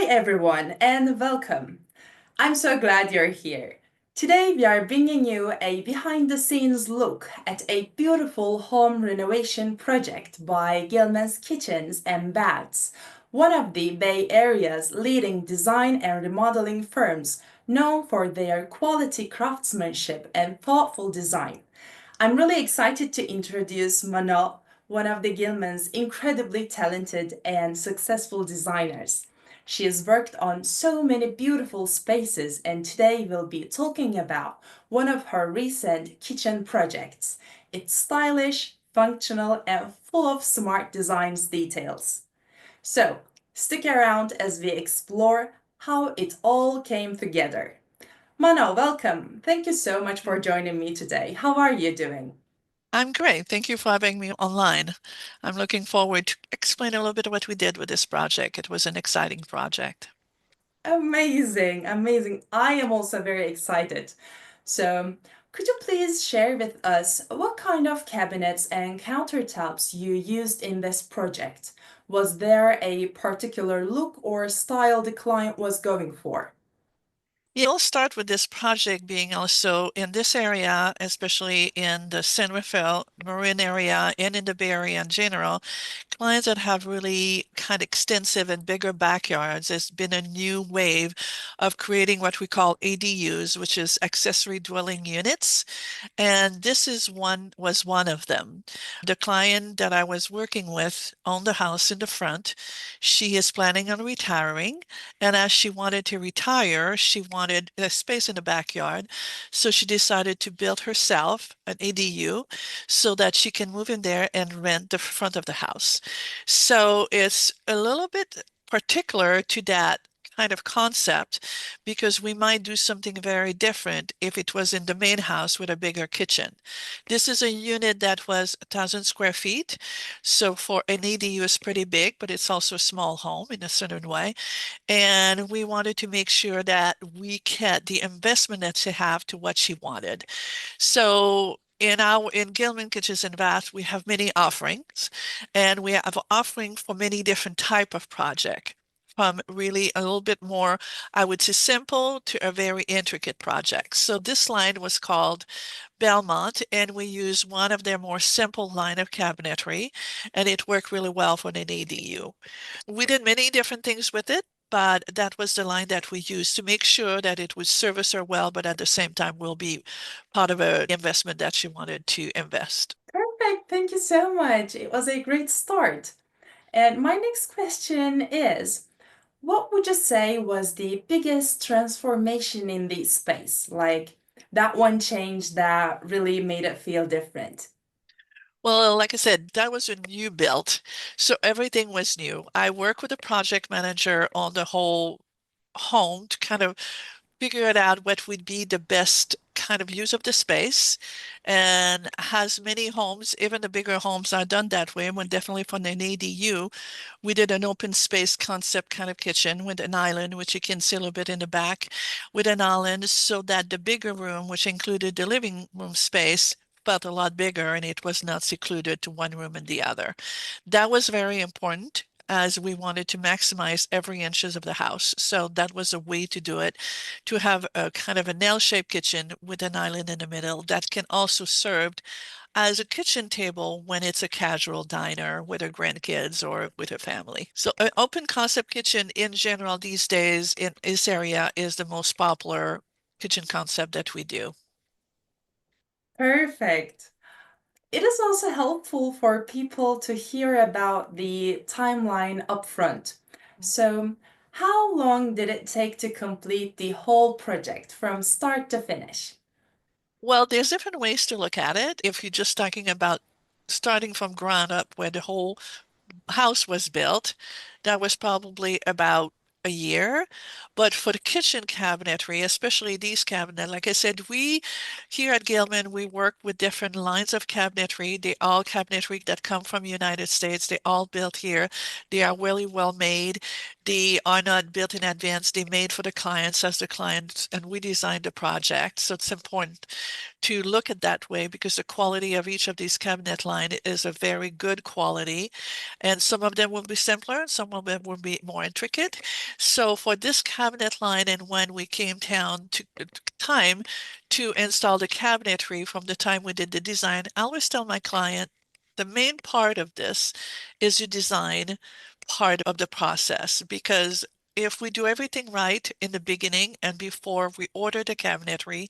everyone, and welcome. I'm so glad you're here. Today, we are bringing you a behind the scenes look at a beautiful home renovation project by Gilmans Kitchens and Baths, one of the Bay Area's leading design and remodeling firms known for their quality craftsmanship and thoughtful design. I'm really excited to introduce Mano, one of the Gilman's incredibly talented and successful designers. She has worked on so many beautiful spaces, and today we'll be talking about one of her recent kitchen projects. It's stylish, functional, and full of smart designs details. So, stick around as we explore how it all came together. Mano, welcome. Thank you so much for joining me today. How are you doing? I'm great. Thank you for having me online. I'm looking forward to explain a little bit of what we did with this project. It was an exciting project. Amazing, amazing. I am also very excited. So, could you please share with us what kind of cabinets and countertops you used in this project? Was there a particular look or style the client was going for? Yeah, we'll start with this project being also in this area, especially in the San Rafael Marin area and in the Bay Area in general. Clients that have really kind of extensive and bigger backyards, there's been a new wave of creating what we call ADUs, which is accessory dwelling units. And this was one of them. The client that I was working with owned the house in the front. She is planning on retiring. And as she wanted to retire, she wanted a space in the backyard. So she decided to build herself an ADU so that she can move in there and rent the front of the house. So it's a little bit particular to that kind of concept because we might do something very different if it was in the main house with a bigger kitchen. This is a unit that was 1,000 square feet. So for an ADU is pretty big, but it's also a small home in a certain way. And we wanted to make sure that we get the investment that she have to what she wanted. So in Gilman Kitchens and Bath, we have many offerings, and we have offering for many different type of project. From really a little bit more, I would say simple to a very intricate project. So this line was called Belmont, and we used one of their more simple line of cabinetry, and it worked really well for an ADU. We did many different things with it, but that was the line that we used to make sure that it would service her well, but at the same time will be part of an investment that she wanted to invest. Perfect, thank you so much. It was a great start. And my next question is, what would you say was the biggest transformation in the space? Like that one change that really made it feel different? Well, like I said, that was a new build, so everything was new. I work with a project manager on the whole home to kind of figured out what would be the best kind of use of the space and has many homes, even the bigger homes are done that way. When definitely for an ADU, we did an open space concept kind of kitchen with an island, which you can see a little bit in the back, with an island so that the bigger room, which included the living room space, felt a lot bigger and it was not secluded to one room and the other. That was very important as we wanted to maximize every inches of the house. So that was a way to do it, to have a kind of an L-shaped kitchen with an island in the middle that can also serve as a kitchen table when it's a casual diner with her grandkids or with her family. So an open concept kitchen in general these days in this area is the most popular kitchen concept that we do. Perfect. It is also helpful for people to hear about the timeline upfront. So, how long did it take to complete the whole project from start to finish? Well, there's different ways to look at it. If you're just talking about starting from ground up where the whole house was built, that was probably about a year. But for the kitchen cabinetry, especially these cabinets, like I said, we here at Gilman, we work with different lines of cabinetry. They all cabinetry that come from United States. They all built here. They are really well made. They are not built in advance. They made for the clients as the clients, and we designed the project. So it's important to look at that way because the quality of each of these cabinet line is a very good quality. And some of them will be simpler, and some of them will be more intricate. So for this cabinet line and when we came down to time to install the cabinetry from the time we did the design, I always tell my client the main part of this is the design part of the process because if we do everything right in the beginning and before we order the cabinetry,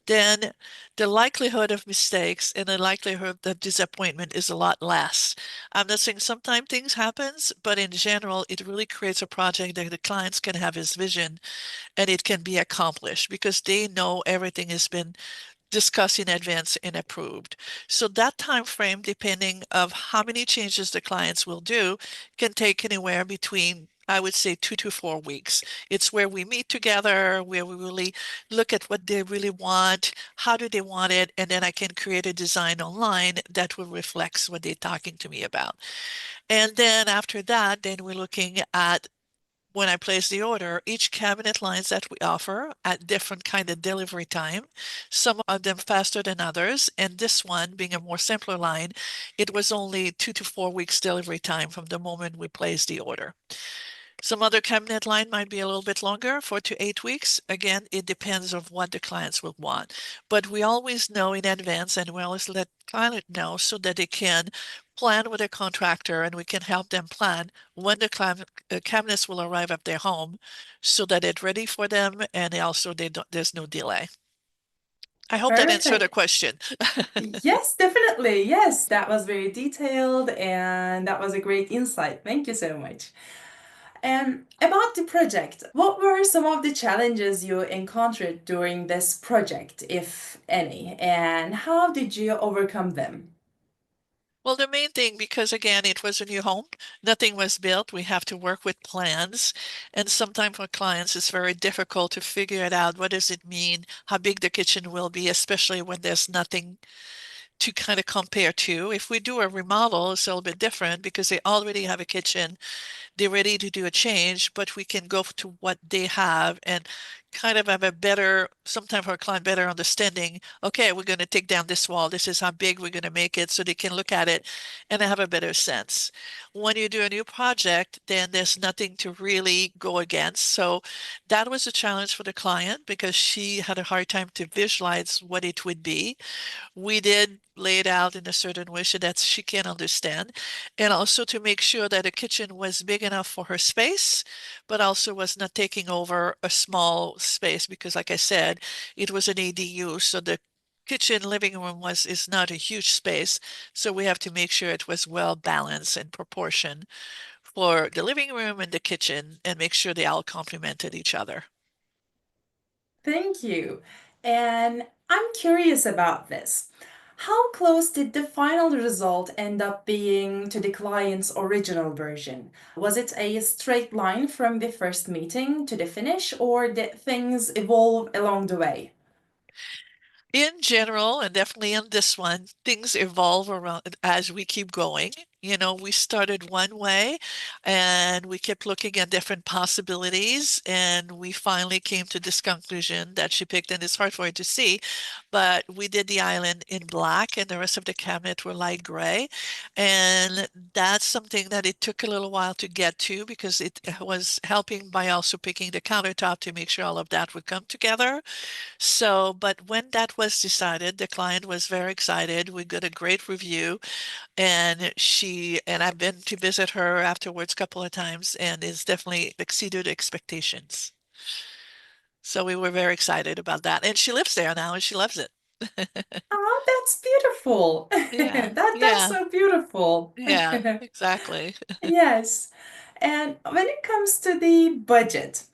then the likelihood of mistakes and the likelihood of disappointment is a lot less. I'm not saying sometimes things happens, but in general, it really creates a project that the clients can have his vision and it can be accomplished because they know everything has been discussed in advance and approved. So that time frame, depending of how many changes the clients will do, can take anywhere between, I would say, 2 to 4 weeks. It's where we meet together, where we really look at what they really want, how do they want it, and then I can create a design online that will reflect what they're talking to me about. And then after that, then we're looking at when I place the order, each cabinet lines that we offer at different kind of delivery time, some of them faster than others. And this one being a more simpler line, it was only 2 to 4 weeks delivery time from the moment we place the order. Some other cabinet line might be a little bit longer, 4 to 8 weeks. Again, it depends of what the clients will want. But we always know in advance and we always let client know so that they can plan with a contractor and we can help them plan when the cabinets will arrive at their home so that it's ready for them and also there's no delay. I hope that answered the Perfect. question. Yes, definitely. Yes, that was very detailed and that was a great insight. Thank you so much. And about the project, what were some of the challenges you encountered during this project, if any, and how did you overcome them? Well, the main thing, because again, it was a new home, nothing was built. We have to work with plans. And sometimes for clients, it's very difficult to figure it out. What does it mean? How big the kitchen will be, especially when there's nothing to kind of compare to. If we do a remodel, it's a little bit different because they already have a kitchen, they're ready to do a change, but we can go to what they have and kind of have a better, sometimes for a client, better understanding. Okay, we're going to take down this wall. This is how big we're going to make it so they can look at it and have a better sense. When you do a new project, then there's nothing to really go against. So that was a challenge for the client because she had a hard time to visualize what it would be. We did lay it out in a certain way so that she can understand, and also to make sure that the kitchen was big enough for her space, but also was not taking over a small space because, like I said, it was an ADU, so the kitchen living room was is not a huge space, so we have to make sure it was well balanced and proportion for the living room and the kitchen, and make sure they all complemented each other. Thank you. And I'm curious about this. How close did the final result end up being to the client's original version? Was it a straight line from the first meeting to the finish, or did things evolve along the way? In general, and definitely in this one, things evolve around as we keep going. You know, we started one way and we kept looking at different possibilities, and we finally came to this conclusion that she picked, and it's hard for her to see, but we did the island in black and the rest of the cabinet were light gray. And that's something that it took a little while to get to because it was helping by also picking the countertop to make sure all of that would come together. So, but when that was decided, the client was very excited. We got a great review, and I've been to visit her afterwards a couple of times, and it's definitely exceeded expectations. So we were very excited about that. And she lives there now and she loves it. Oh, that's beautiful. Yeah, That's yeah, so beautiful. yeah, exactly. Yes. And when it comes to the budget,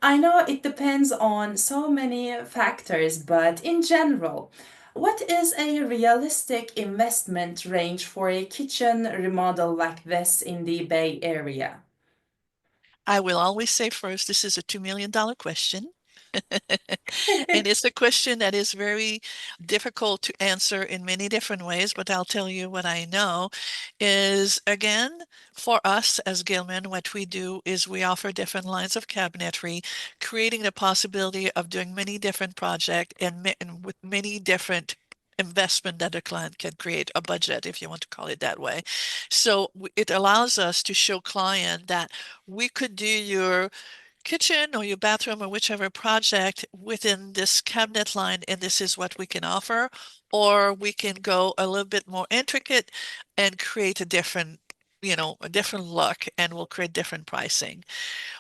I know it depends on so many factors, but in general, what is a realistic investment range for a kitchen remodel like this in the Bay Area? I will always say first, this is a $2 million question. And it's a question that is very difficult to answer in many different ways, but I'll tell you what I know is again, for us as Gilman, what we do is we offer different lines of cabinetry, creating the possibility of doing many different projects and with many different investment that a client can create a budget, if you want to call it that way. So it allows us to show client that we could do your kitchen or your bathroom or whichever project within this cabinet line, and this is what we can offer, or we can go a little bit more intricate and create a different, a different look, and we'll create different pricing.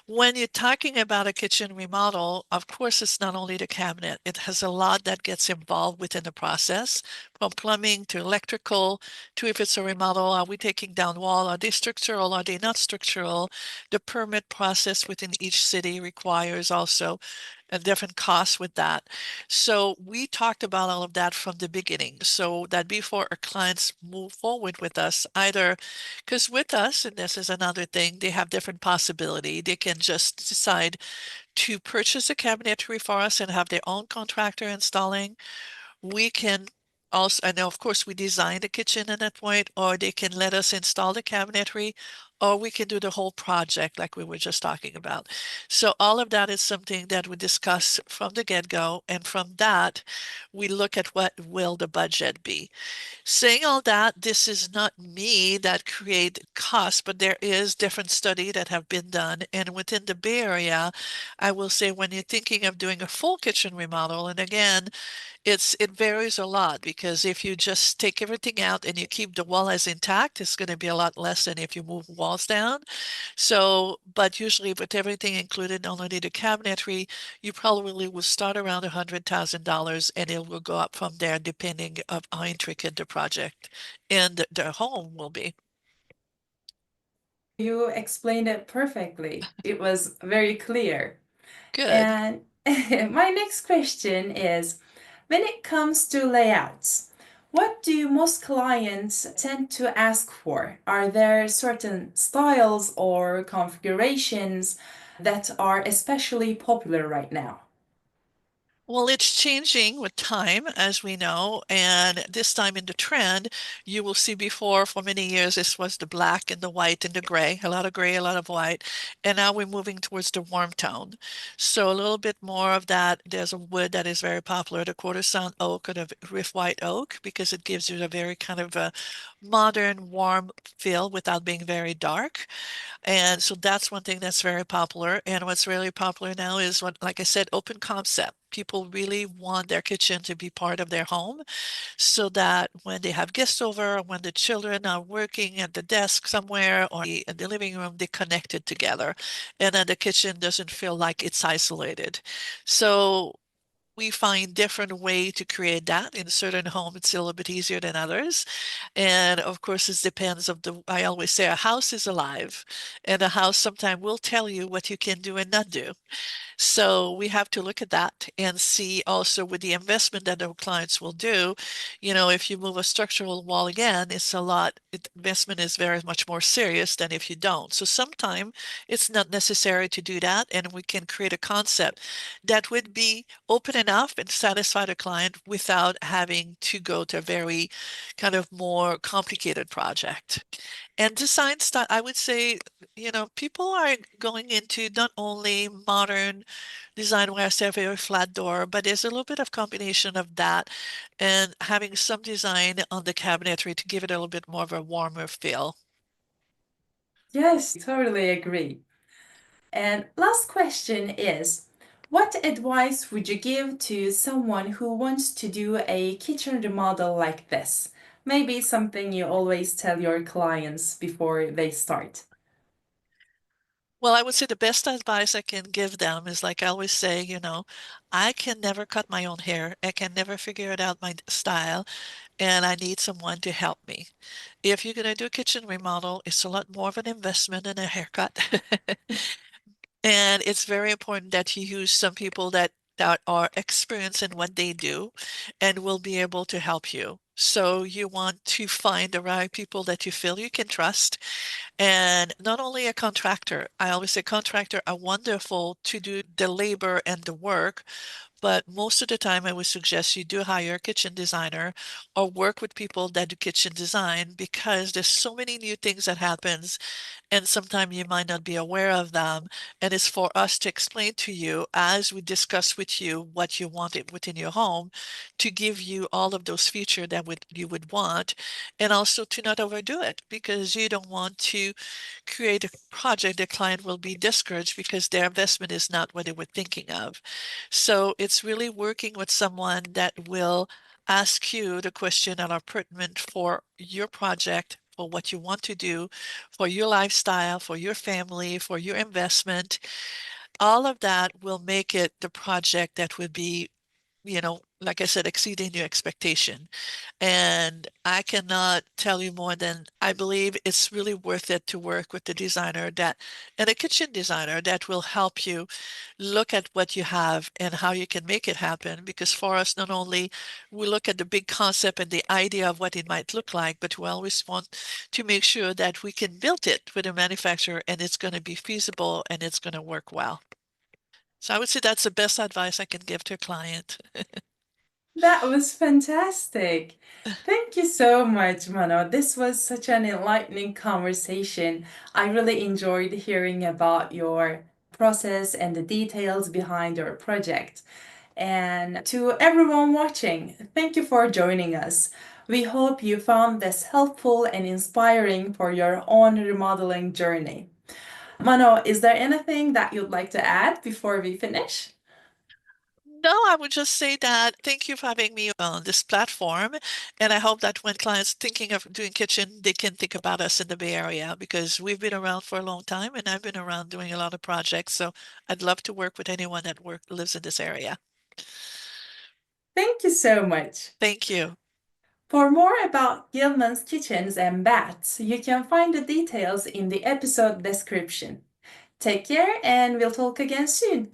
When you're talking about a kitchen remodel, of course, it's not only the cabinet. It has a lot that gets involved within the process, from plumbing to electrical, to if it's a remodel, are we taking down wall? Are they structural? Are they not structural? The permit process within each city requires also a different cost with that. So we talked about all of that from the beginning, so that before our clients move forward with us, either because with us, and this is another thing, they have different possibility. They can just decide to purchase a cabinetry for us and have their own contractor installing. We can also, and of course, we design the kitchen at that point, or they can let us install the cabinetry, or we can do the whole project like we were just talking about. So all of that is something that we discuss from the get-go, and from that, we look at what will the budget be. Saying all that, this is not me that create costs, but there is different study that have been done. And within the Bay Area, I will say when you're thinking of doing a full kitchen remodel, and again, it varies a lot because if you just take everything out and you keep the wall as intact, it's going to be a lot less than if you move walls down. So, but usually with everything included, not only the cabinetry, you probably will start around $100,000 and it will go up from there depending of how intricate the project and the home will be. You explained it perfectly. It was very clear. Good. And my next question is, when it comes to layouts, what do most clients tend to ask for? Are there certain styles or configurations that are especially popular right now? Well, it's changing with time, as we know, and this time in the trend, you will see before for many years, this was the black and the white and the gray, a lot of white, and now we're moving towards the warm tone. So a little bit more of that. There's a wood that is very popular, the quarter sawn oak or the riff white oak, because it gives you a very kind of a modern, warm feel without being very dark. And so that's one thing that's very popular. And what's really popular now is what, like I said, open concept. People really want their kitchen to be part of their home so that when they have guests over, or when the children are working at the desk somewhere or in the living room, they're connected together. And then the kitchen doesn't feel like it's isolated. So we find different way to create that. In certain homes, it's a little bit easier than others. And of course, it depends of I always say a house is alive, and a house sometimes will tell you what you can do and not do. So we have to look at that and see also with the investment that our clients will do. If you move a structural wall again, it's a lot, investment is very much more serious than if you don't. So sometimes it's not necessary to do that, and we can create a concept that would be open enough and satisfy the client without having to go to a very kind of more complicated project. And design style, I would say, people are going into not only modern design where I say a very flat door, but there's a little bit of combination of that and having some design on the cabinetry to give it a little bit more of a warmer feel. Yes, totally agree. And last question is, what advice would you give to someone who wants to do a kitchen remodel like this? Maybe something you always tell your clients before they start. Well, I would say the best advice I can give them is like I always say, I can never cut my own hair. I can never figure it out my style, and I need someone to help me. If you're going to do a kitchen remodel, it's a lot more of an investment than a haircut. And it's very important that you use some people that are experienced in what they do and will be able to help you. So you want to find the right people that you feel you can trust, and not only a contractor. I always say contractor are wonderful to do the labor and the work, But most of the time, I would suggest you do hire a kitchen designer or work with people that do kitchen design because there's so many new things that happens and sometimes you might not be aware of them. And it's for us to explain to you as we discuss with you what you want it within your home to give you all of those features that you would want, and also to not overdo it because you don't want to create a project the client will be discouraged because their investment is not what they were thinking of. So it's really working with someone that will ask you the question that are pertinent for your project, for what you want to do, for your lifestyle, for your family, for your investment. All of that will make it the project that would be, like I said, exceeding your expectation. And I cannot tell you more than I believe it's really worth it to work with the designer and a kitchen designer that will help you look at what you have and how you can make it happen. Because for us, not only we look at the big concept and the idea of what it might look like, but we always want to make sure that we can build it with a manufacturer and it's going to be feasible and it's going to work well. So I would say that's the best advice I can give to a client. That was fantastic. Thank you so much, Mano. This was such an enlightening conversation. I really enjoyed hearing about your process and the details behind your project. And to everyone watching, thank you for joining us. We hope you found this helpful and inspiring for your own remodeling journey. Mano, is there anything that you'd like to add before we finish? No, I would just say that thank you for having me on this platform. And I hope that when clients thinking of doing kitchen, they can think about us in the Bay Area because we've been around for a long time and I've been around doing a lot of projects. So I'd love to work with anyone that lives in this area. Thank you so much. Thank you. For more about Gilman's kitchens and baths, you can find the details in the episode description. Take care and we'll talk again soon.